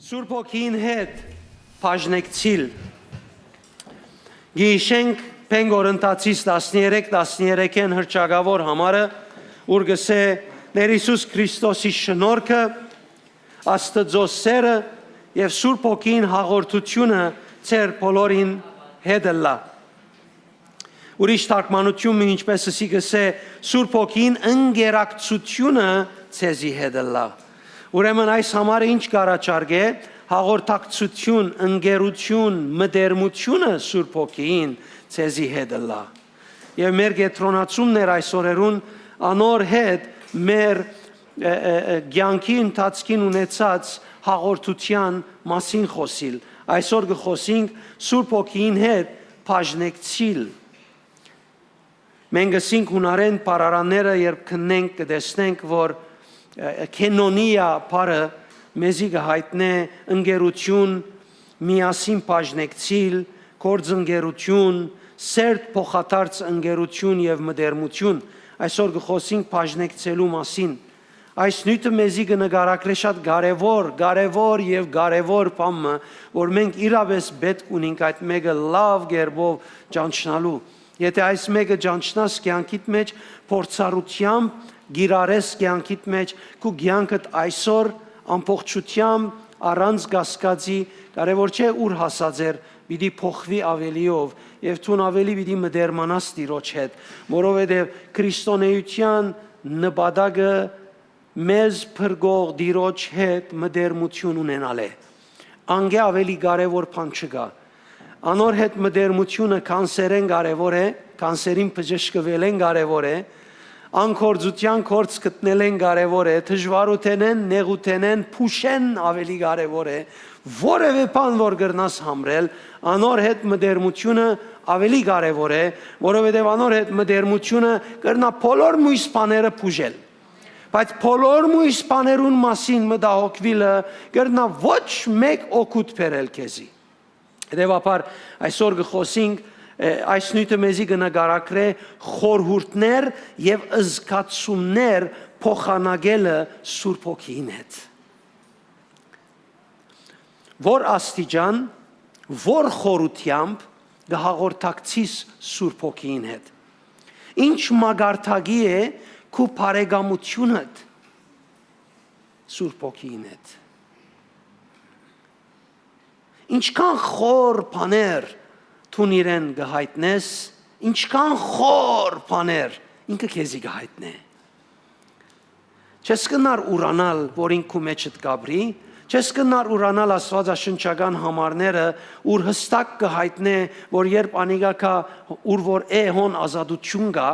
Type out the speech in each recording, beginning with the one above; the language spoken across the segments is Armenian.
Սուրբ Հոգին հետ բաժնեկցիլ գիշենք Պենգորընթացից 13-13-ին հրճագավոր համարը ուր գսե ներ Հիսուս Քրիստոսի շնորհքը Աստծո սերը եւ Սուրբ Հոգին հաղորդությունը ծեր բոլորին հետ լա ուրիշ թարգմանություն ինչպես ասի գսե Սուրբ Հոգին ընկերակցությունը ցեզի հետ լա Ուրեմն այս համարը ինչ կարաչարգե հաղորդակցություն, ընկերություն, մտերմությունը Սուրբ Հոգին ցեզի հետ լա։ Եվ մեր գետրոնացումներ այս օրերուն անոր հետ մեր կյանքի ընթացքին ունեցած հաղորդության մասին խոսիլ։ Այսօր կխոսենք Սուրբ Հոգին հետ բաժնեկցիլ։ Մենք ասենք հունարեն պարարանները երբ քննենք կտեսնենք որ Կենոնիա բարը մեզի գհայտնե ընկերություն, միասին բաժնեկցիլ, գործընկերություն, սերտ փոխադարձ ընկերություն եւ մտերմություն։ Այսօր կխոսենք բաժնեկցելու մասին։ Այս նույնը մեզի կնկարագրե շատ կարևոր բանը, որ մենք իրավես պետք ունենք այդ մեկը լավ գերբով ճանչնալու։ Եթե այս մեկը ճանչնաս կյանքիդ մեջ փորձառությամբ գիրարես կյանքիդ մեջ քու կյանքդ այսօր ամբողջությամբ առանց կասկածի կարևոր չէ ուր հասածեր պիտի փոխվի ավելիով եւ ցուն ավելի պիտի մդերմանաս Տիրոջ հետ որովհետեւ քրիստոնեության նպատակը մեզ փրկող Տիրոջ հետ մդերմություն ունենալ է անգե ավելի կարևոր բան չկա անոր հետ մդերմությունը կանսերեն կարևոր է կանսերին բժշկվելեն կարևոր է Անկորձության կորձ գտնելեն կարևոր է, դժվարութենեն, նեղութենեն, փուշեն ավելի կարևոր է, որևէ բան որ գրնաս համրել, անոր հետ մդերմությունը ավելի կարևոր է, որովհետև անոր հետ մդերմությունը կրնա բոլոր մույս բաները փուժել։ Բայց բոլոր մույս բաներուն մասին մտահոգվելը կրնա ոչ մեկ օգուտ բերել քեզի։ Հետևաբար այսօր կխոսենք այս նույնը մեզի կնկարագրե խորհուրդներ եւ զգացումներ փոխանակելը Սուրբ Հոգին հետ։ Որ աստիճան, որ խորությամբ կհաղորդակցիս Սուրբ Հոգին հետ։ Ինչ մագարտագի է քու բարեկամությունդ Սուրբ Հոգին հետ։ Ինչքան խոր բաներ Թուն իրեն գհայտնես, ինչքան խոր բաներ ինքը քեզի գհայտնե։ Չես կնար ուրանալ, որ ինքու մեջդ կաբրի, չես կնար ուրանալ աստվածաշնչական համարները, ուր հստակ կհայտնե, որ երբ անիգակա ուր որ հոն ազատություն կա,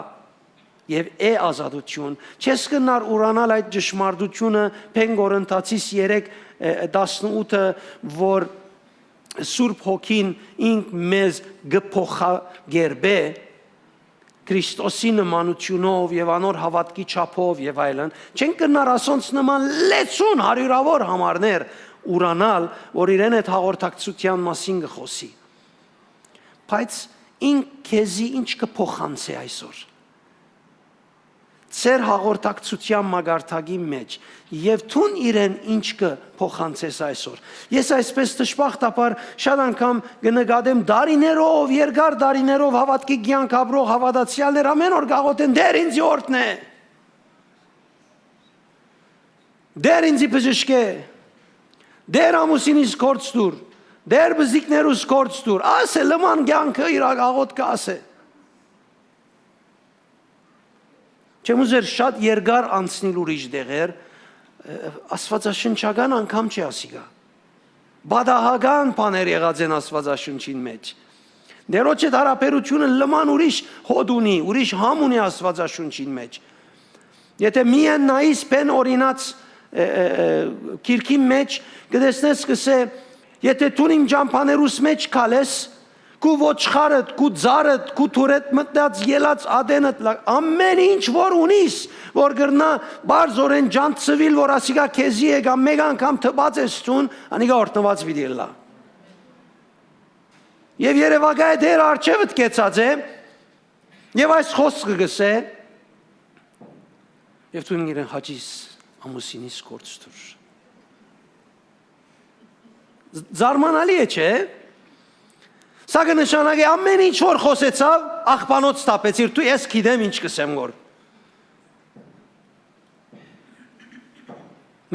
եւ ազատություն, չես կնար ուրանալ այդ ճշմարտությունը Պենգորընթացից 3:18-ը, որ Սուրբ Հոգին ինք մեզ գփոխագերբե Քրիստոսի նմանությունով եւ անոր հավատքի չափով եւ այլն չեն կնար ասոնց նման լեցուն հարյուրավոր համարներ ուրանալ որ իրեն այդ հաղորդակցության մասին կխոսի բայց ինք քեզի ինչ կփոխանցի այսօր Ձեր հաղորդակցության մագարտագի մեջ եւ թուն իրեն ինչ կփոխանցես այսօր ես այսպես դժբախտաբար շատ անգամ կնկատեմ դարիներով երկար դարիներով հավատքի կյանք ապրող հավատացյալներ ամեն օր գաղութեն դեր ինձի օրդն է դեր ինձի բժշկե դեր ամուսինիս կորց դուր դեր բզիկներուս կորց դուր ասե լման կյանքը իր աղոթքը ասե Չեմ ուզեր շատ երկար անցնել ուրիշ դեղեր, աստվածաշնչական անգամ չի ասիգա։ Բադահական բաներ եղած են աստվածաշնչին մեջ։ Դերոջ այդ հարաբերությունը լման ուրիշ հոդ ունի, ուրիշ համ ունի աստվածաշնչին մեջ։ Եթե միայն նայիս պեն օրինած կիրքի մեջ, կտեսնես կսե, եթե տուն իմ ճամփաներուս մեջ կալես, Կու ոչխարդ, կու ձարդ, կու թուրետ մտած ելած ադենդ, ամեն ինչ որ ունիս, որ գրնա բարզորեն ջանցվիլ, որ ասիգա քեզի եկա մեկ անգամ թված ես տուն, անիգա օրտնված վիդիլլա։ Եվ երևակայ դեր արջևդ կեցած է, և այս խոսքը գսե, և տուն իրեն հաջիս ամուսինիս կորց դուր։ Զարմանալի է, չէ՞։ Սա կնշանակի ամեն ինչ որ խոսեցավ, աղբանոց տապեցիր, դու ես գիտեմ ինչ կսեմ որ։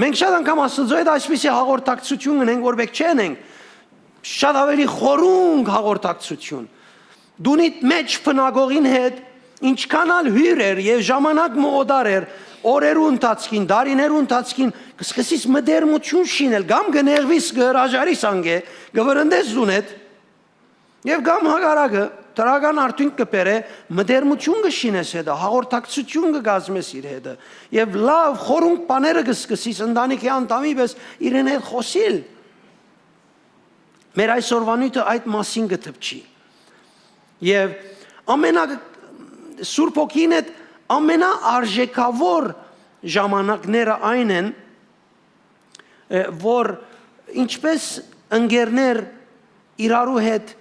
Մենք շատ անգամ Աստծո հետ այսպիսի հաղորդակցություն ունենք, որ մենք չենք, շատ ավելի խորունկ հաղորդակցություն։ Դունիդ մեջ փնագողին հետ ինչքան ալ հյուր էր եւ ժամանակ մոդար էր, օրերու ընթացքին, դարիներու ընթացքին կսկսես մդերմություն շինել, գամ գներվիս գհրաժարիս անգե, գվրընդես դունետ, եւ գամ հագարակը տրական արդյունք կբերե մդերմություն կշինես հետը, հաղորդակցություն կգազմես իր հետը եւ լավ խորունկ բաները կսկսես ընտանիքի անդամի պես իրեն հետ խոսիլ։ Մեր այսօրվա նույնը այդ մասին կթվչի։ Եվ Սուրբ Հոգին հետ ամենաարժեքավոր ժամանակները այն են, որ ինչպես ընկերներ իրարու հետ,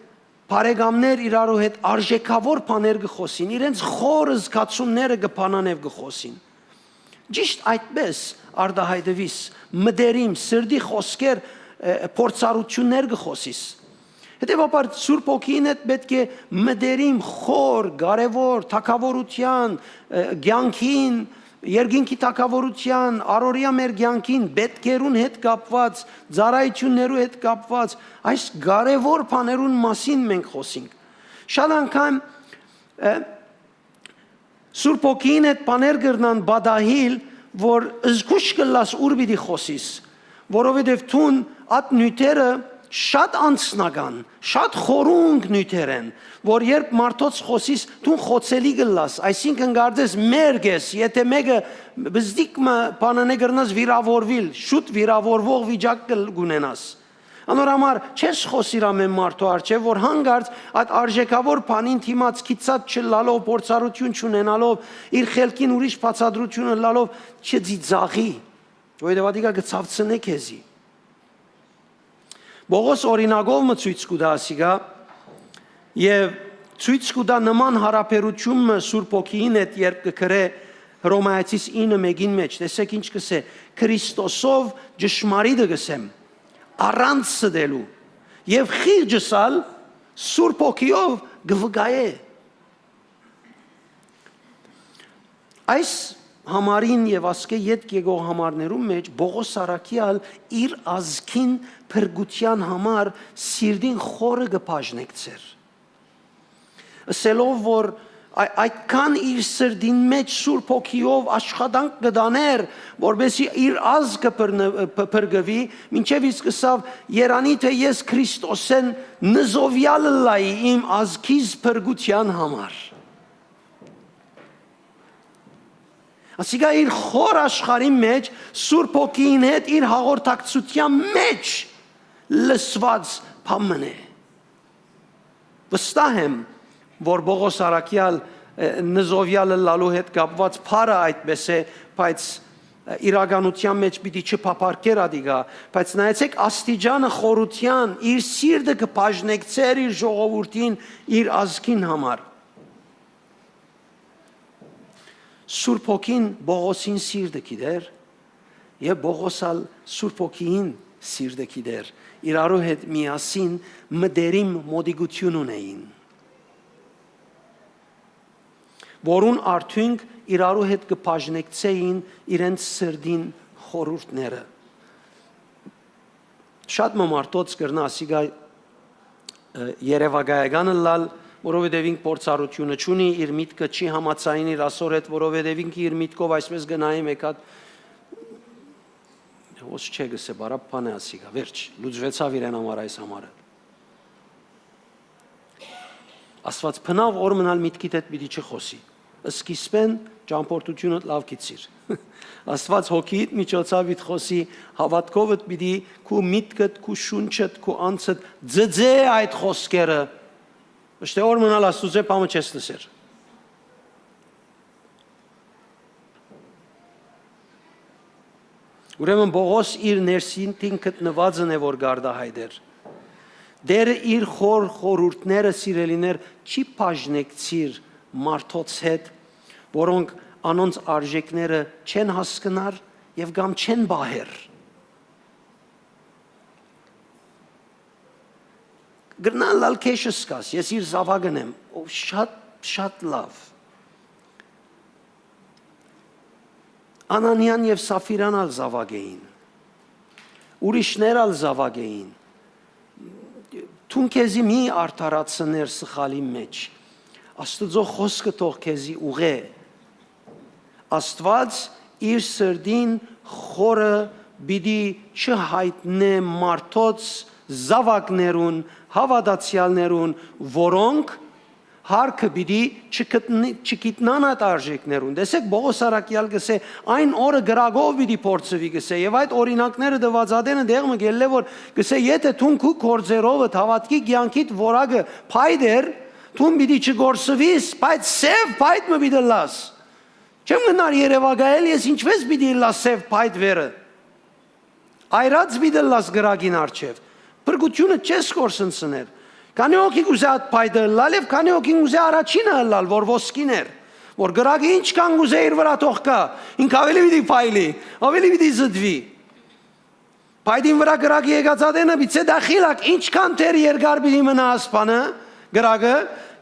բարեկամներ իրարու հետ արժեքավոր բաներ կխոսին, իրենց խոր զգացումները կփանան եւ կխոսին։ Ճիշտ այդպես արդահայտվիս մդերիմ սրդի խոսքեր փորձառություններ կխոսիս։ Հետևաբար Սուրբ Հոգին հետ պետք է մդերիմ խոր, կարևոր, թակավորության, կյանքին, երկինքի թակավորության, առօրյա մեր կյանքին, պետքերուն հետ կապված, ծառայություններու հետ կապված, այս կարևոր բաներուն մասին մենք խոսենք։ Շատ անգամ Սուրբ Հոգին հետ բաներ կրնան բադահիլ, որ զգուշ կլաս ուր պիտի խոսիս, որովհետև թուն այդ նյութերը շատ անձնական, շատ խորունկ նյութեր են, որ երբ մարդոց խոսիս, դու խոցելի գլաս, այսինքն գարձես մերգ ես, եթե մեկը բզդիկ բանանե գրնաս վիրավորվիլ, շուտ վիրավորվող վիճակ կունենաս։ Անորամար չես խոսիր ամեն մարդու առջև, որ հանգարց այդ արժեքավոր բանին թիմաց քիծած չլալով, փորձառություն չունենալով, իր խելքին ուրիշ բացատրությունը լալով չծիծաղի, որովհետև ադիկա կցավցնե քեզի։ Բողոս օրինագով մցույց կուտա ասիգա եւ ցույց կուտա նման հարաբերությունը Սուրբ Հոգին հետ երբ կգրե Հռոմայացիս 9:1-ին մեջ տեսեք ինչ կսե Քրիստոսով ճշմարիտը գսեմ առանց սդելու եւ խիղճսալ Սուրբ Հոգիով գվգայե այս համարին եւ ասկե յետ եկող համարներում մեջ Բողոս Արաքյալ իր ազգին փրկության համար սիրտին խորը կբաժնեկցեր ասելով որ այդքան իր սրտին մեջ Սուրբ Հոգիով աշխատանք կդաներ որբեսի իր ազգը փրկվի մինչև իսկսավ երանի թե ես Քրիստոսեն նզովյալ լայի իմ ազգիս փրկության համար Ասիկա իր խոր աշխարհի մեջ Սուրբ Հոգին հետ իր հաղորդակցության մեջ լսված բամն է վստահ եմ որ Բողոս Արաքյալ նզովյալը լալու հետ կապված փարը այդպես է բայց իրականության մեջ պիտի չփապարկեր ադիգա բայց նայեցեք աստիճանը խորության իր սիրտը կբաժնեկցեր իր ժողովրդին իր ազգին համար Սուրբ Հոգին Բողոսին սիրտը գիտեր եւ Բողոսալ Սուրբ Հոգին սիրտը գիտեր իրարու հետ միասին մդերիմ մոդիգություն ունեին որուն արդյունք իրարու հետ կբաժնեկցեին իրենց սրդին խորհուրդները շատ մամարտոց կրնա ասիգա երևակայականը լալ որովհետև ինք փորձառությունը չունի, իր միտքը չի համացային իր ասոր հետ, որովհետև ինքը իր միտքով այսպես գնայի մեկ հատ ոս չէ գսե բարապ բան է ասիգա, վերջ, լուծվեցավ իրեն համար այս համարը։ Աստված փնավ օր մնալ միտքիդ հետ պիտի չխոսի, սկիզբեն ճամփորդությունը լավ գիծիր։ Աստված հոգիդ միջոցով իդ խոսի, հավատքովդ պիտի քու միտքդ, քու շունչդ, քու անցդ ձձե այդ խոսքերը Ըստե օր մնալ աստուծե պամը չես լսեր։ Ուրեմն Բողոս իր ներսին գտնվածն է որ գարդահայտեր։ Դերը իր խորհուրդները սիրելիներ չի բաժնեկցիր մարդոց հետ, որոնք անոնց արժեքները չեն հասկնար եւ կամ չեն բահեր։ գրնալ լալ քեշը սկաս, ես իր զավակն եմ, ով շատ լավ։ Անանյան եւ Սաֆիրան ալ զավակ էին, ուրիշներ ալ զավակ էին, թուն քեզի մի արդարացներ սխալի մեջ, Աստծո խոսքը թող քեզի ուղե, Աստված իր սրդին խորը բիդի չհայտնե մարդոց զավակներուն, հավատացյալներուն, որոնք հարկը բիդի չգիտնան այդ արժեքներուն։ Տեսեք Պողոս Արաքյալ գսե այն օրը գրագով բիդի փորձվի գսե եւ այդ օրինակները դվածադենը դեղը գելլե որ գսե եթե թուն քու կորձերով հավատքի կյանքիդ որակը փայդեր թուն բիդի չգործվիս բայց սև փայդ մը բիդի լաս չեմ գնար Երևանայել ես ինչպես բիդի լաս սև փայդ վերը այրած բիդի լաս գրագին արչև բրգությունը չես կորսնցներ Քանի օքի գուզե այդ փայդը լալ եւ քանի օքի գուզե առաջինը լալ որ ոսկին էր որ գրագը ինչքան գուզե իր վրա թող կա ինք ավելի պիտի փայլի ավելի պիտի զդվի Փայդին վրա գրագի եկածադենը բիցե դախիլակ ինչքան թեր երկար պիտի մնա ասպանը գրագը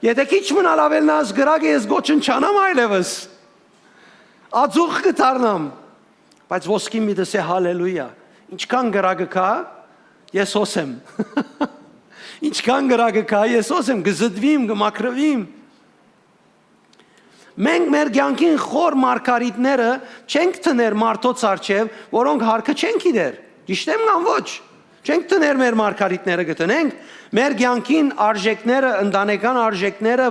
եթե քիչ մնալ ավելնաս գրագը ես գոչնչանամ այլևս ածուխ կդառնամ բայց ոսկին մի դսե հալելույա ինչքան գրագը կա ես հոսեմ Ինչքան գրագը կա, ես ոսեմ, գզդվիմ, գմակրվիմ։ Մենք մեր կյանքին խոր մարգարիտները չենք տներ մարդոց առջև, որոնք հարկը չենք իդեր։ Ճիշտ եմ կամ ոչ։ Չենք տներ մեր մարգարիտները գտնենք, մեր կյանքին արժեքները, ընտանեկան արժեքները,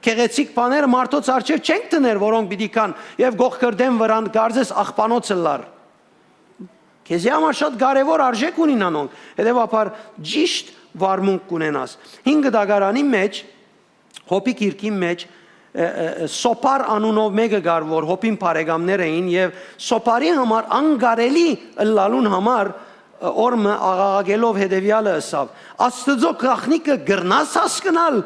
քեղեցիկ բաները մարդոց առջև չենք տներ, որոնք պիտի կան, եւ գողքրդեն վրան գարձես աղբանոցը լար։ Քեզի համար շատ կարևոր արժեք ունին անոնք։ Հետևաբար ճիշտ վարմունք կունենաս։ 5 դագարանի մեջ, հոպի կիրքի մեջ, սոպար անունով մեկը գար, որ հոպին բարեկամներ էին եւ սոպարի համար անգարելի լալուն համար օրը աղաղակելով հետեւյալը ասավ. Աստծո գախնիկը գրնաս հասկանալ,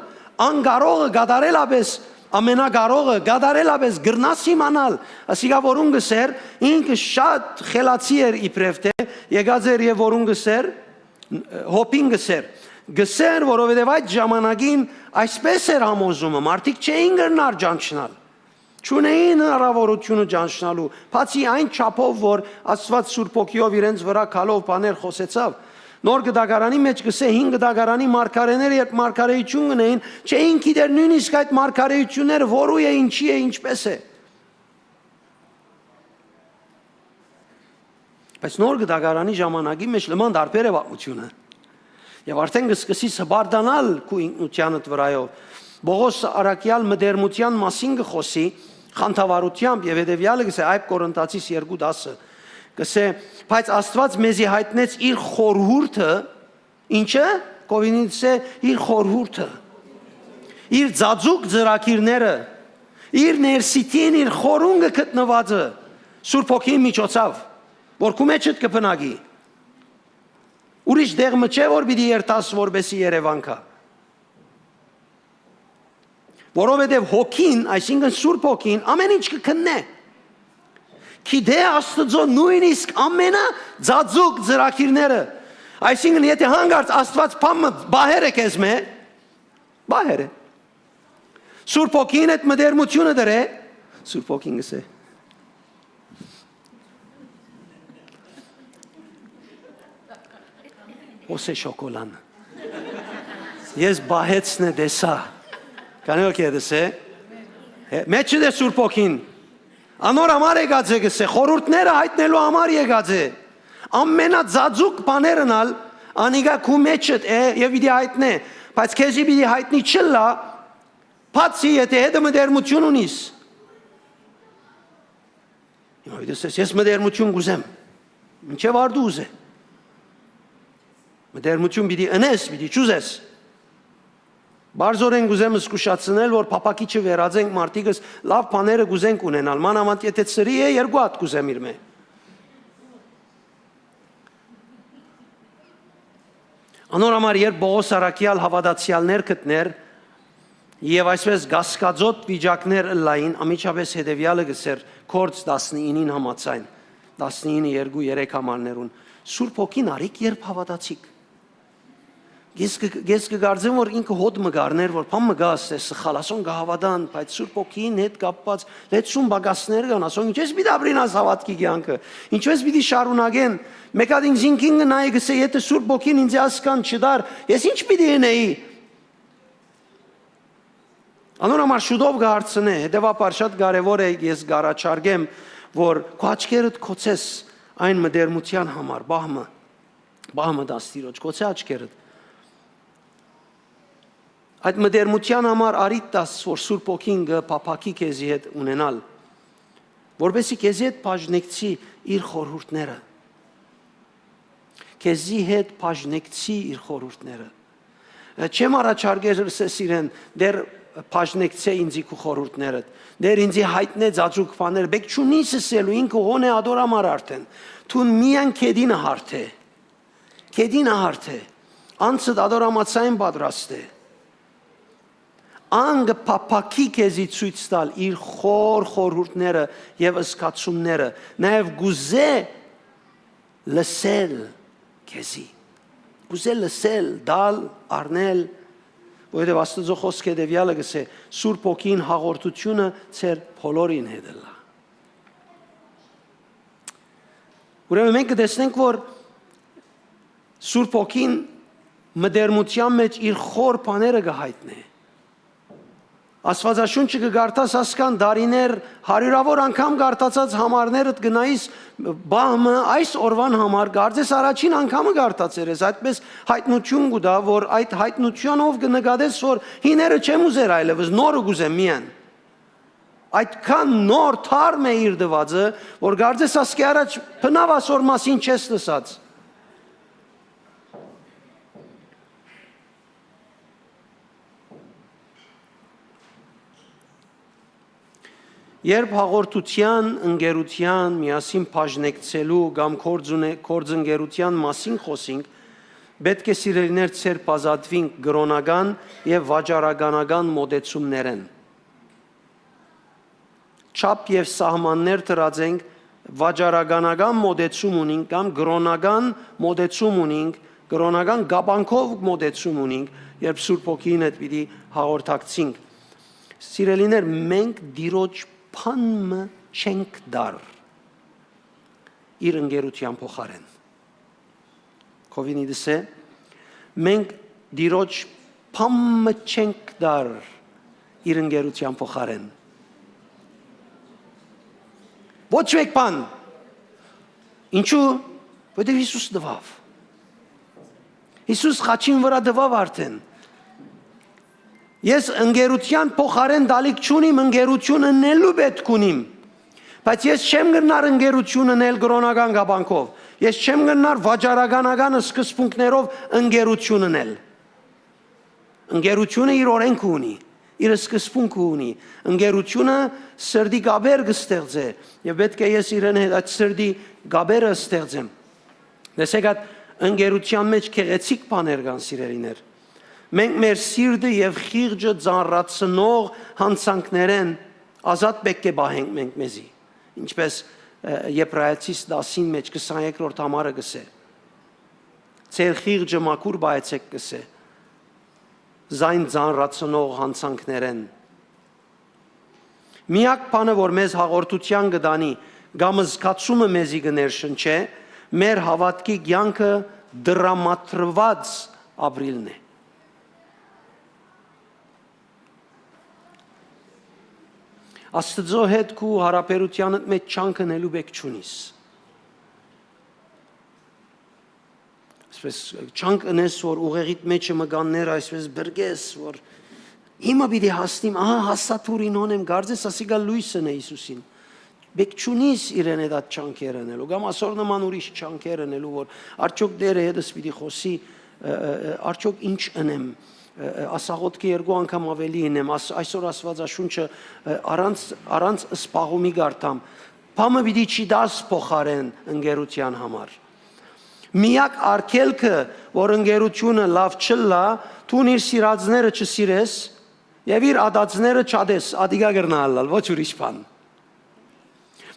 անգարողը գադարելապես ամենագարողը գադարելապես գրնաս իմանալ, ասիկա որուն գսեր, ինքը շատ խելացի էր իբրև թե, եկած էր եւ որուն գսեր, հոպին գսեր, որովհետև այդ ժամանակին այսպես էր համոզումը, մարդիկ չէին գրնար ճանչնալ, չունեին հնարավորությունը ճանչնալու, բացի այն չափով, որ Աստված Սուրբ Հոգիով իրենց վրա քալով բաներ խոսեցավ, նոր գդագարանի մեջ գսե 5 գդագարանի մարգարեները երբ մարգարեություն ունեին, չէին գիտեր նույնիսկ այդ մարգարեությունները որու է, ինչի է, ինչպես է։ Բայց նոր գդագարանի ժամանակի մեջ լման դարբեր է պատմությունը։ Եվ արդեն գսկսի սբարդանալ քու ինքնությանդ վրայով։ Պողոս Արաքյալ մդերմության մասին գխոսի խանդավառությամբ եւ հետեւյալը գսե այբ Կորինթացիս 2:10 գսե բայց Աստված մեզի հայտնեց իր խորհուրդը ինչը կովինիցե իր խորհուրդը իր ծածուկ ծրակիրները իր ներսիտին իր խորունգը գտնվածը Սուրբ Հոգի միջոցով որ քու մեջդ կփնագի ուրիշ դեղը չէ որ պիտի երթաս որբեսի Երևան կա որովհետև հոգին այսինքն Սուրբ Հոգին ամեն ինչ կքննե Գիտե Աստծո նույնիսկ ամենա ծածուկ ծրակիրները այսինքն եթե հանգարց Աստված փամը բահեր է քեզ մե բահեր է Սուրբ Հոգին այդ մդերմությունը դրե Սուրբ Հոգին գսե Ոսե շոկոլան Ես բահեցն է դեսա Կանեոք է դեսե Մեջը դե Սուրբ Հոգին Անոր համար եկած է գսե խորհուրդները հայտնելու համար եկած է ամենածածուկ բաներն ալ անիգա քու մեջդ է եւ պիտի հայտնե բայց քեզի պիտի հայտնի չլա բացի եթե հետը մդերմություն ունիս Հիմա ես մդերմություն գուզեմ ինչեւ արդու ուզե Մդերմություն պիտի ընես պիտի ճուզես Բարձորեն գուզեմ զգուշացնել, որ փապակիչը վերածենք մարդիկս լավ բաները գուզենք ունենալ, մանավանդ եթե ծրի է, 2 հատ գուզեմ իր մե։ Անոր համար երբ Պողոս Արաքյալ հավատացյալներ գտներ եւ այսպես գասկածոտ վիճակներ լային, ամիջապես հետեւյալը գսեր Կորց 19-ին համացայն, 19-2-3 համարներուն, Սուրբ Հոգին արիք երբ հավատացիք։ Ես կգարձեմ, որ ինքը հոտ մգարներ, որ փամ մգաս, սխալասոն գահավադան, բայց Սուրբ Օքին հետ կապված լեցուն բագասներ կան, ասոն ինչպես պիտի ապրինաս հավատքի կյանքը, ինչպես պիտի շարունակեն, մեկ հատ ինձ ինքին նայի գսե, եթե Սուրբ Օքին ինձ ասկան չդար, ես ինչ պիտի ենեի։ Անոր համար շուտով կհարցնե, հետևաբար շատ կարևոր է ես գարաչարգեմ, որ քո աչքերդ կոծես այն մդերմության համար, բահմը դաստիրոջ, կոծե աչքերդ։ Այդ մդերմության համար արիտ տաս, որ Սուրբ Օքին կփափակի քեզի հետ ունենալ, որովհետեւ քեզի հետ բաժնեկցի իր խորհուրդները։ Քեզի հետ բաժնեկցի իր խորհուրդները։ Չեմ առաջարկել սիրեն, դեր բաժնեկցե ինձի քո խորհուրդները, դեր ինձի հայտնե ծածուկ բաներ, բեք չունի սսելու, ինքը հոն է ադորամար արդեն։ Թուն միան քեդինը հարթե։ Քեդինը հարթե։ Անցը ադորամացային պատրաստ է։ Անգ փափակի քեզի ցույց տալ իր խորհուրդները եւ ըսկացումները, նաեւ գուզե լսել քեզի։ Գուզե լսել, դալ, առնել, որովհետեւ Աստծո խոսքը դեպիալը գսե Սուրբ Օքին հաղորդությունը ծեր բոլորին հետ է։ Ուրեմն մենք կտեսնենք, որ Սուրբ Օքին մդերմության մեջ իր խոր բաները կհայտնի։ Աստվածաշունչը կգարտաս ասկան դարիներ, հարյուրավոր անգամ գարտացած համարներդ գնայիս բահմը այս օրվան համար գարձես առաջին անգամը գարտացեր ես, այդպես հայտնություն կուտա, որ այդ հայտնությունով կնկատես, որ հիները չեմ ուզեր այլևս, նորը կուզեմ միան։ Այդքան նոր թարմ է իր դվածը, որ գարձես ասկի առաջ բնավ ասոր մասին չես լսած։ Երբ հաղորդության, ընկերության, միասին բաժնեկցելու կամ կորձընկերության մասին խոսենք, պետք է սիրելիներ ծեր բազատվենք գրոնական եւ վաճառականական մոտեցումներեն։ Չափ եւ սահմաններ դրածենք վաճառականական մոտեցում ունենք կամ գրոնական մոտեցում ունենք, գրոնական գաբանքով մոտեցում ունենք, երբ Սուրբ Օքին հետ պիտի հաղորդակցենք։ Սիրելիներ, մենք դիրոջ փանմը չենք դար իր ընկերության փոխարեն։ Կովինիդս է, մենք դիրոջ փանմը չենք դար իր ընկերության փոխարեն։ Ոչ մեկ բան։ Ինչու՞, որտեղ Հիսուս դվավ։ Հիսուս խաչին վրա դվավ արդեն։ Ես ընկերության փոխարեն դալիք չունիմ, ընկերությունը նելու պետք ունիմ, բայց ես չեմ գնար ընկերությունը նել գրոնական գաբանքով, ես չեմ գնար վաճառականական սկզբունքներով ընկերությունը նել։ Ընկերությունը իր օրենքը ունի, իր սկզբունքը ունի, ընկերությունը սրդի գաբեր կստեղծե, եւ պետք է ես իրեն հետ այդ սրդի գաբերը ստեղծեմ։ Տեսեք, այդ ընկերության մեջ գեղեցիկ բաներ կան, սիրելիներ։ Մենք մեր սիրտը եւ խիղճը ծանրացնող հանցանքներեն ազատ պետք է բահենք մենք մեզի, ինչպես Եբրայեցիս 10-ին մեջ 23-րդ համարը գսե։ Ձեր խիղճը մաքուր բայեցեք գսե։ Զայն ծանրացնող հանցանքներեն։ Միակ բանը, որ մեզ հաղորդության կդանի, կամ զգացումը մեզի կներշնչե, մեր հավատքի կյանքը դրամատրված ապրիլն է։ Աստծո հետ քու հարաբերությանդ մեջ չանք ընելու բեք չունիս։ Այսպես չանք ընես, որ ուղեղիդ մեջը մգաններ այսպես բրգես, որ հիմա պիտի հասնիմ, ահա հասատուրին հոնեմ, գարձես ասիկա լույսն է Հիսուսին։ Բեք չունիս իրեն այդ չանքեր ընելու, կամ ասոր նման ուրիշ չանքեր ընելու, որ արդյոք դերը հետս պիտի խոսի, արդյոք ինչ ընեմ, ասաղոտքի երկու անգամ ավելի ինեմ, այսօր Աստվածաշունչը առանց սպաղումի գարտամ, բամը պիտի չի դաս փոխարեն ընկերության համար։ Միակ արգելքը, որ ընկերությունը լավ չլա, թուն իր սիրածները չսիրես եւ իր ադածները չադես, ադիգա գրնալալ, ոչ ուրիշ բան։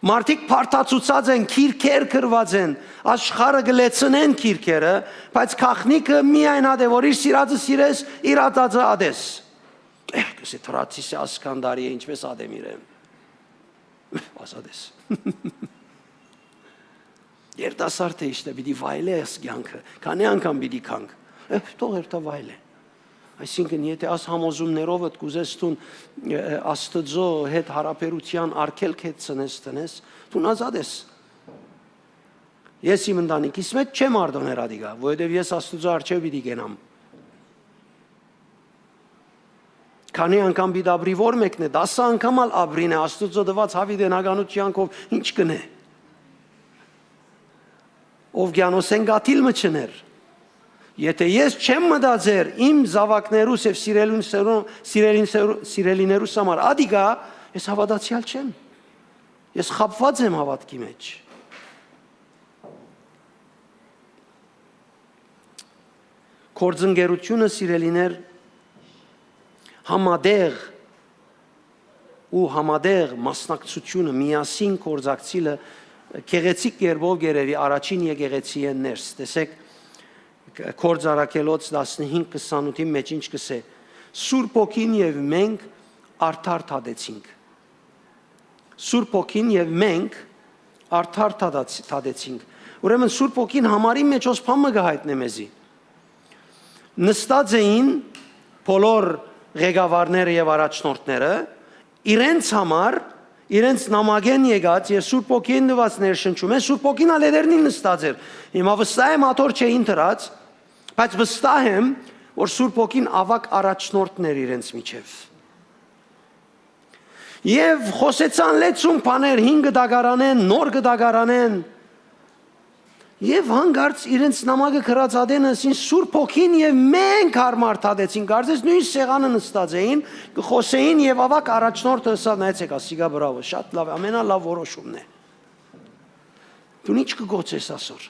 Մարդիկ փարթացուցած են, քիրքեր գրված են, աշխարհը գլեցնեն քիրքերը, բայց քաղնիկը միայն ադե որ իր սիրածը սիրես, իր ածածը ադես։ Կսե թրացիս ասկանդարի է ինչպես ադեմ իրեն։ Ասադես։ Երիտասարդ է իշտե պիտի վայելես կյանքը, քանի անգամ պիտի քանք։ Թող երթա վայելե։ Այսինքն եթե աս համոզումներով ըդ կուզես տուն Աստծո հետ հարաբերության արգելք հետ ծնես տնես, տուն ազատ ես։ Ես իմ ընտանիքիս մեջ չեմ արդոներ ադիգա, որովհետև ես Աստծո առջև պիտի գնամ։ Քանի անգամ պիտի ապրի որ մեկն է, 10 անգամ ալ ապրին է Աստծո դված հավիտենականությանքով ինչ կնե։ Ով գյանոսեն գաթիլ մչներ։ Եթե ես չեմ մտածեր իմ զավակներուս եւ սիրելիներուս համար ադիգա, ես հավատացյալ չեմ։ Ես խապված եմ հավատքի մեջ։ Կորձընկերությունը սիրելիներ համադեղ մասնակցությունը միասին կորձակցիլը գեղեցիկ կերպով գերեւի առաջին եկեղեցի են ներս։ Տեսեք Կորձ արաքելոց 15:28-ի մեջ ինչ կսե Սուրբ Օքին եւ մենք արդար թադեցինք Սուրբ Օքին եւ մենք արդար թադեցինք Ուրեմն Սուրբ Օքին համարի մեջ ոսփամը գահիտնե մեզի նստած էին բոլոր ղեկավարները եւ առաջնորդները իրենց համար իրենց նամակեն եկած եւ Սուրբ Օքին նված ներշնչում են Սուրբ Օքին ալեդերնին նստած էր հիմա վստահ եմ աթոր չէին դրած բայց վստահ եմ որ Սուրբ Օքին ավակ առաջնորդներ իրենց միջև եւ խոսեցան լեցուն բաներ 5 դագարանեն նոր դագարանեն եւ հանգարց իրենց նամակը գրած ադենը ասին Սուրբ Օքին եւ մենք հարմար թադեցին կարծես նույն սեղանը նստած էին կխոսեին եւ ավակ առաջնորդը ասա նայեցեք ասիգա բրավո շատ լավ ամենալավ որոշումն է դու ինչ կգոցես ասոր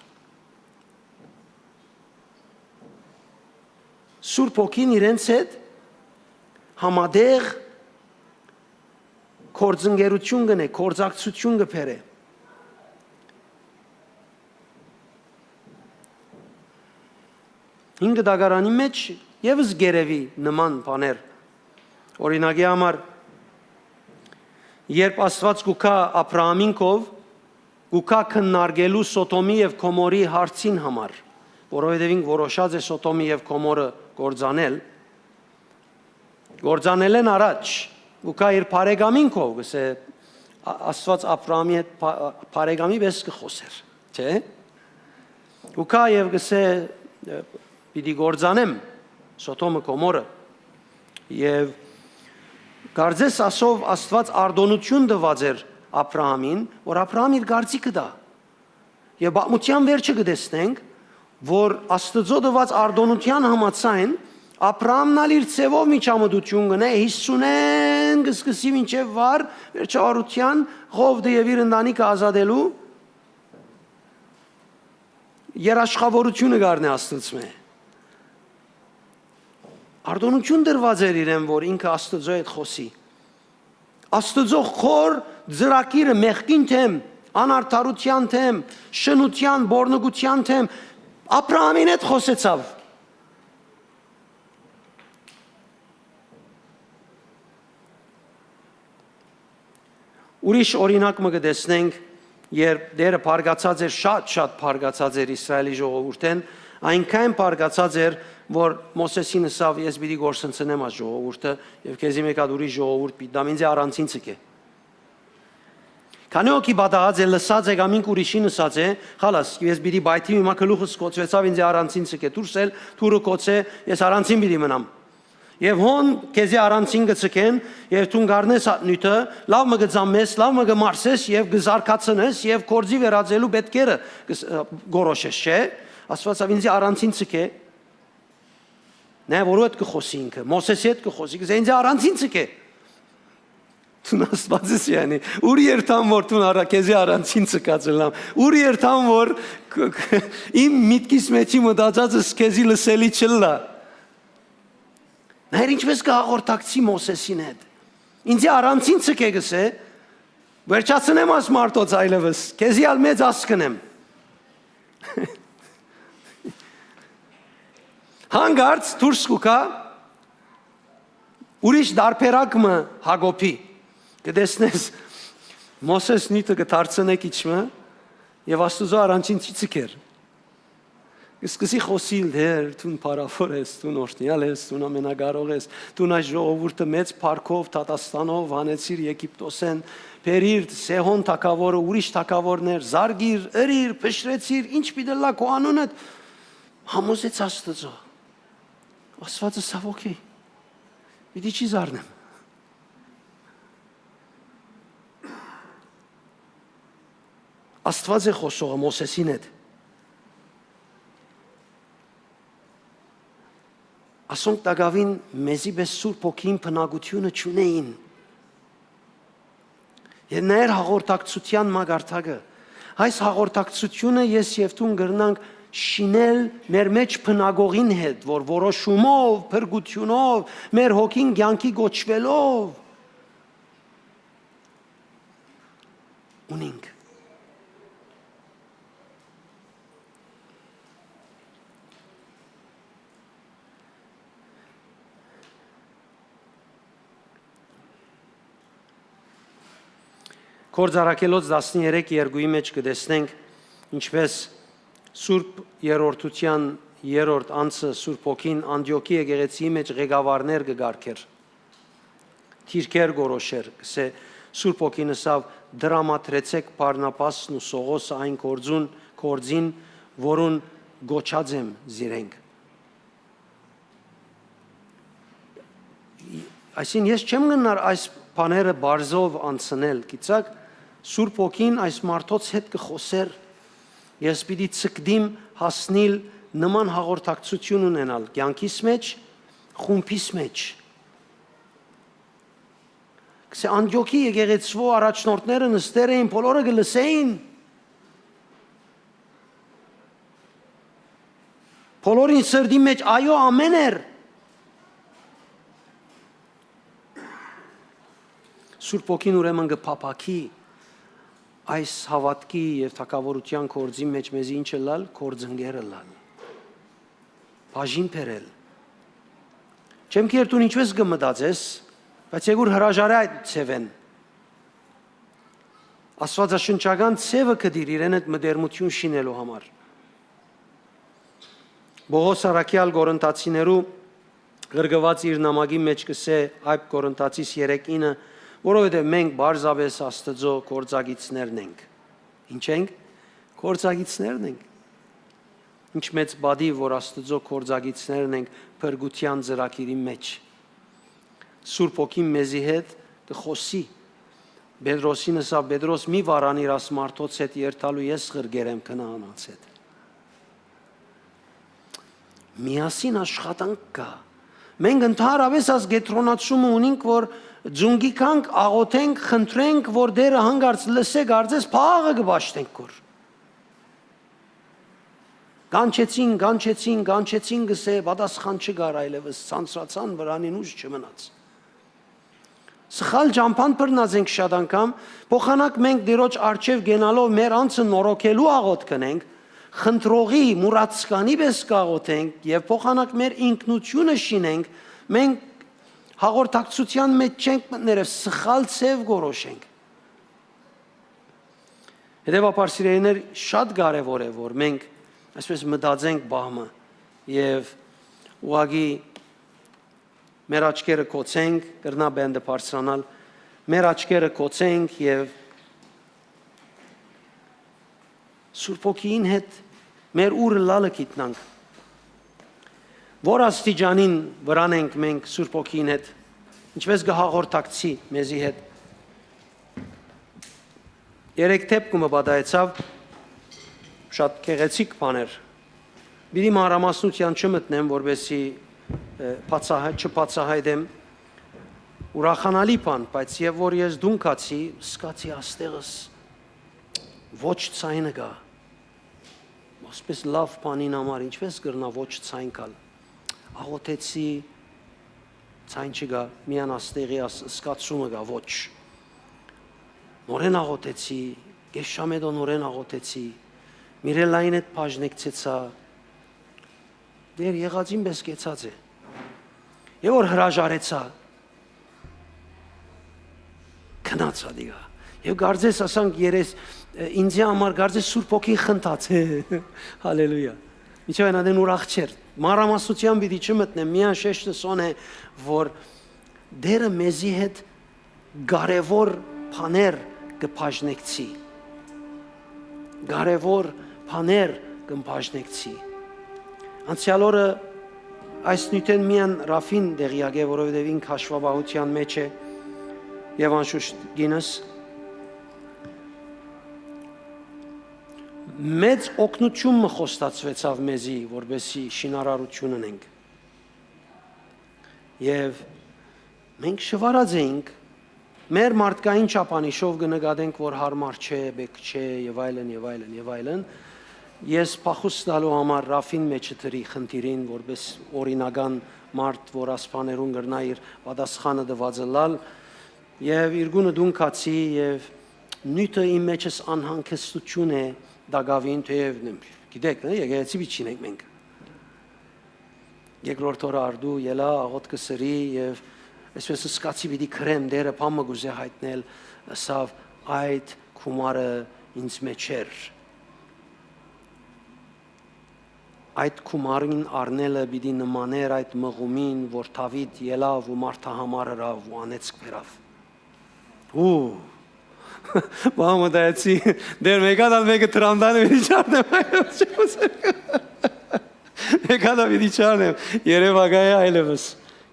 Սուրբ Օքին իրենց հետ համադեղ կորձընկերություն գնե կորձակցություն գբերե Ինգ դագարանի մեջ եւս գերեվի նման բաներ օրինակի համար երբ Աստված գուքա Աբրահամինկով գուքա քննարկելու Սոդոմի եւ Գոմորի հարցին համար որովհետեւ ինք որոշած է Սոդոմի եւ Գոմորը գործանել են առաջ գուքա իր բարեկամինկով գսե Աստված Աբրահամի հետ բարեկամի պես կխոսեր չէ գուքա եւ գսե Պիտի գործանեմ Սոդոմը Գոմորը եւ կարծես ասով Աստված արդոնություն տված էր Աբրահամին որ Աբրահամ իր կարծիքը դա եւ բամության վերջը կտեսնենք որ Աստծո տված արդոնության համաձայն Աբրահամն ալ իր ցևով միջամտություն գնե 50 կսկսի մինչեւ վար վերջավորության Ղովդը եւ իր ընտանիքը ազատելու երաշխավորությունը գարնե Աստծո Արդոնություն դրված էր իրեն, որ ինքը Աստծո հետ խոսի։ Աստծո խոր ծրագիրը մեղքին թեմ, անարդարության թեմ, շնության, բորնգության թեմ, Աբրահամին հետ խոսեցավ։ Ուրիշ օրինակ մը կտեսնենք, երբ դերը բարգացած էր, շատ բարգացած էր Իսրայելի ժողովուրդեն, այնքան բարգացած էր, որ Մոսեսին ասավ ես պիտի գործընծնեմ այս ժողովուրդը եւ քեզի մեկ հատ ուրիշ ժողովուրդ պիտի դամ ինձ առանցին ցկե Քանի օքի բադած է լսած է կամ ինք ուրիշին ասած է խալաս ես պիտի բայթի հիմա գլուխս կոծվեցավ ինձ առանցին ցկե դուրսել թուրը կոծե ես առանցին պիտի մնամ եւ հոն քեզի առանցին գցկեն եւ դու գարնես նյութը լավ մը գծամես լավ մը գմարսես եւ գզարկացնես եւ կորձի վերածելու պետքերը գորոշես չէ Աստված ինձ առանցին ցկե Նե որոդ կխոսի ինքը, Մոսեսի հետ կխոսի, գսե ինձ առանցին ցկե։ Տուն Աստված ես յանի, ուր երթամ որ տուն քեզի առանցին ցկածելամ, ուր երթամ որ իմ միտքիս մեջի մտածածս քեզի լսելի չլա։ Նայր ինչպես կհաղորդակցի Մոսեսին հետ։ Ինձ առանցին ցկե գսե, Վերջացնեմ աս մարդոց այլևս, քեզի ալ մեծ ասկնեմ։ Հանգարց դուրս կուկա ուրիշ դարբերակը Հակոբի։ Կտեսնես Մոսես նույնը կդարձնեք իջմը եւ Աստուծո արանչին ցիցիկեր։ Սկսի խոսիլ դեր, դու փարաֆոր ես, դու օրհնյալ ես, դու ամենագարող ես, դու այս ժողովուրդը մեծ փառքով Տատաստանով հանեցիր Եգիպտոսեն, բերիր Սեհոն թագավորը, ուրիշ թագավորներ, զարգիր, ըրիր, փշրեցիր, ինչ պիտի լա քո անունը համոզեց Աստծո։ Աստվածը սավոքի։ Պիտի չի զարնեմ։ Աստված է խոսողը Մոսեսին հետ։ Ասոնք տագավին մեզի պես Սուրբ Հոգին բնակությունը չունեին։ Եվ ներ հաղորդակցության մագարտակը։ Այս հաղորդակցությունը ես եւ դու գրնանք շինել մեր մեջ բնագողին հետ, որ որոշումով, փրկությունով, մեր հոգին կյանքի գոչվելով ունենք։ Գործարակելոց 13:2-ի մեջ կտեսնենք ինչպես Սուրբ Երորդության երրորդ անձը Սուրբ Հոգին Անտիոքի եկեղեցիի մեջ ղեկավարներ կգարկեր։ Թիրքեր գորոշեր, կսե Սուրբ Հոգին ասավ դրամատրեցեք Բարնաբասն ու Սողոսը այն գործին, որուն գոչած եմ զիրենք։ Այսին ես չեմ գնար այս բաները բարձով անցնել, գիտակ Սուրբ Հոգին այս մարդոց հետ կխոսեր, ես պիտի ցկդիմ հասնիլ նման հաղորդակցություն ունենալ կյանքիս մեջ, խումբիս մեջ։ Կսե Անտիոքի եկեղեցու առաջնորդները նստեր էին, բոլորը կլսեին։ Բոլորին սրդի մեջ այո ամեն էր։ Սուրբ Հոգին ուրեմն կփափակի այս հավատքի եւ թակավորության կորձի մեջ մեզի ինչ լալ, կորձընկերը լալ։ Բաժին բերել։ Չեմ քերտուն ինչպես կմտածես, բայց եգուր հրաժարի այդ ցևեն։ Աստվածաշնչական ցևը կդիր իրեն այդ մդերմություն շինելու համար։ Բողոս Արաքյալ Կորինթացիներու գրգված իր նամակի մեջ կսե այդ Կորինթացիս 3:9 որովհետև մենք բարձավես Աստծո գործագիցներն ենք։ Ինչ ենք? Գործագիցներն ենք։ Ինչ մեծ բադի, որ Աստծո գործագիցներն ենք փրկության ծրագիրի մեջ։ Սուրբ Հոգին մեզի հետ կխոսի։ Պետրոսին ասա, Պետրոս մի վարանիր աս մարդոց հետ երթալու ես խրգերեմ քնանանց հետ։ Միասին աշխատանք կա։ Մենք ընդհանրապես աս գետրոնացումը ունենք, որ ձունգի կանք աղոթենք, խնդրենք, որ դերը հանգարց լսե գարձես փաղը կբաշտենք կոր։ Գանչեցին գսե, պատասխան չգար այլևս, ցանցրացան վրանին ուժ չմնաց։ Սխալ ճամփան բռնած ենք շատ անգամ, փոխանակ մենք դերոջ արչև գենալով մեր անձը նորոգելու աղոթ կնենք, խնդրողի մուրացկանի պես կաղոթենք եւ փոխանակ մեր ինքնությունը շինենք, մենք հաղորդակցության մեջ չենք մտներև սխալ ցև գորոշենք։ Հետևաբար սիրելիներ շատ կարևոր է որ մենք այսպես մտածենք բահմը եւ ուղղակի մեր աչքերը կոծենք, կրնա բենդը բարձրանալ, մեր աչքերը կոծենք եւ Սուրբ Հոգին հետ մեր ուրը լալը գիտնանք։ Որ աստիճանին վրանենք մենք Սուրբ Հոգին հետ, ինչպես կհաղորդակցի մեզի հետ։ Երեք դեպքում պատահեցավ շատ գեղեցիկ բաներ։ Բիդի մանրամասնության չմտնեմ, որովհետեւ չբացահայտեմ ուրախանալի բան, բայց եւ որ ես դունքացի, սկացի աստեղս ոչ ցայնը գա։ Ոսպես լավ բանին համար ինչպես կրնա ոչ ցայն կալ։ Աղոթեցի ցայն չգա, միան աստեղի սկացումը գա ոչ։ նորեն աղոթեցի, գեշամեդո նորեն աղոթեցի, Միրելային հետ բաժնեկցեցա, դեր եղածին պես կեցած է, և որ հրաժարեցա, քնացա դիգա, և գարձես ասանք երես, ինձի համար գարձես սուրբ ոգին խնդաց է, հալելույա, միջև են ադեն ուրախ չեր, մանրամասնության պիտի չմտնեմ, միան շեշտը սոն է, որ դերը մեզի հետ կարևոր բաներ կբաժնեկցի, կարևոր բաներ կբաժնեկցի, անցյալ օրը այս նյութեն միան Ռաֆին դեղյակ է, որովհետև ինք հաշվաբահության մեջ է և անշուշտ գինս, մեծ օգնություն խոստացվեցավ մեզի, որպեսզի շինարարություն ունենք և մենք շվարած էինք, մեր մարդկային չափանիշով կնկատենք, որ հարմար չէ, բեք չէ և այլն և այլն և այլն, ես փախուստ տալու համար Ռաֆին մեջը դրի խնդիրին, որպես օրինական մարդ, որ ասպաներուն գրնա իր պատասխանը դվածը լալ, և իրգունը դուն կացի և նյութը իմ մեջս անհանգստություն է դագավին, թեև գիտեք, եկեղեցի բիչին ենք մենք։ Երկրորդ օրը արդու ելա, աղոտ կսրի և այսպես սկացի պիտի քրեմ դերը պամը գուզե հայտնել, ասավ այդ կումարը ինձ մեջ էր։ Այդ կումարին արնելը պիտի նմաներ այդ մղումին, որ Դավիթ ելավ ու մարդահամար հրավ ու անեցք վերավ։ Պամը դայացի, դեր մեկադալ մեկը տրամդանը պիտի չարնեմ մեկադալ պիտի չարնեմ, երևագայ է այլևս,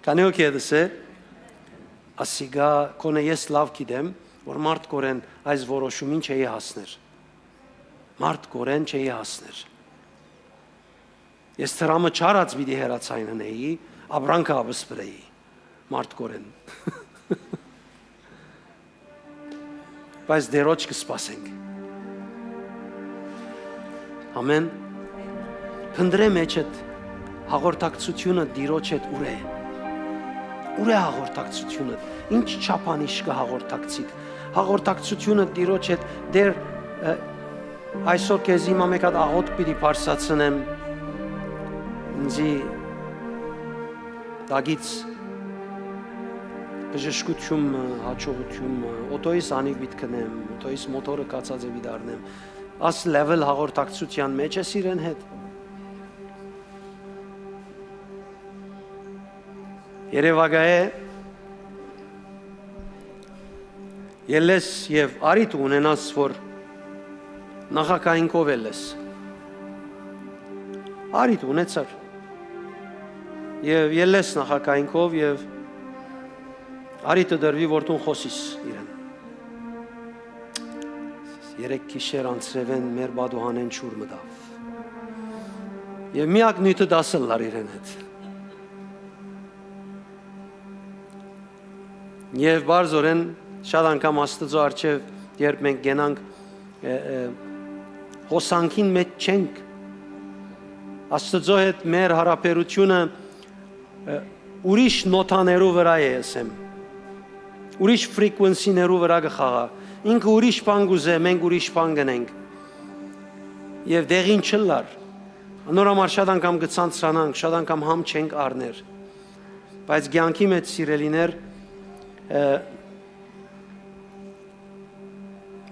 կանի հոգի եդս է, ասիգա կոնե ես լավ գիտեմ, որ մարդ կորեն այս որոշումին չէի հասներ, մարդ կորեն չէի հասներ, ես տրամը չարած պիտի հերացայն հնեի, ապրանքը ապս բրեի, մարդ կորեն, բայց դերոջ կսպասենք, ամեն, պնդրե մեջ էտ հաղորդակցությունը դիրոջ էտ ուր է հաղորդակցությունը, ինչ չապանիշ կը հաղորդակցիք, հաղորդակցությունը դիրոջ էտ դեր այսօր կեզ իմա մեկ հատ աղոտ պիտի պարսացնեմ, ինձի դագից բժշկություն, հաչողություն, օտոյիս անիվ բիտ կնեմ, օտոյիս մոտորը կացած է բիտ արնեմ, աս լևել հաղորդակցության մեջ է սիրեն հետ, երևագա է ելես և արիտ ունենաս, որ նախակայինքով ելես, արիտ ունեցար և ելես նախակայինքով և արիտը դրվի, որ տուն խոսիս իրեն, երեկ կիշեր անցրևեն մեր բադուհանեն չուր մդավ և միակ նույթը դասել լար իրեն հետ Եվ բարձորեն շատ անգամ Աստծո առջև երբ մենք գենանք հոսանքին մեջ չենք Աստծո հետ մեր հարաբերությունը ուրիշ նոթաներու վրա է ասեմ ուրիշ ֆրեկվենսիներու վրա կխաղա ինքը ուրիշ բան գուզե մենք ուրիշ բան գնենք եւ դեղին չլար նորմալ շատ անգամ գցանցրանանք շատ անգամ համ չենք առներ բայց ցանկի մեջ սիրելիներ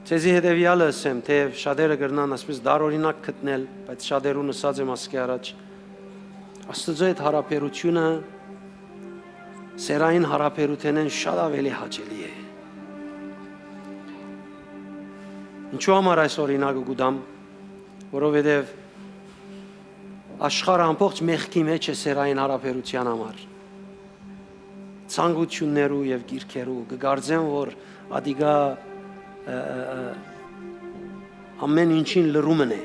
Ցեզի հետևյալը ասեմ, թե շատերը կրնան ասպես դարօրինակ գտնել, բայց շատերուն ասած եմ ասկի առաջ Աստծո հետ հարաբերությունը սերային հարաբերութենեն շատ ավելի հաճելի է Ինչու համար այս օրինակը գուտամ, որովհետև աշխարհը ամբողջ մեղքի մեջ է սերային հարաբերության համար ցանկություններու եւ գիրքերու կգարձեմ որ ադիգա ամեն ինչին լրումն է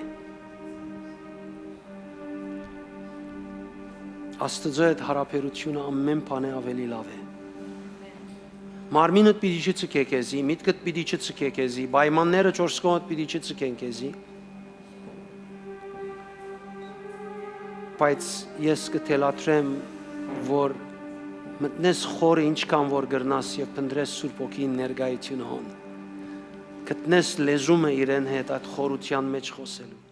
Աստծո հետ հարաբերությունը ամեն բան է ավելի լավ է Մարմինդ պիտի չցկե քեզի միտքդ պիտի չցկե քեզի պայմանները 4 կողմդ պիտի չցկեն քեզի բայց ես կթելադրեմ որ մտնես խորը ինչքան որ գրնաս եւ փնդրես Սուրբ ոգին ներկայությունը հոն գտնես լեզումը իրեն հետ այդ խորության մեջ խոսելու։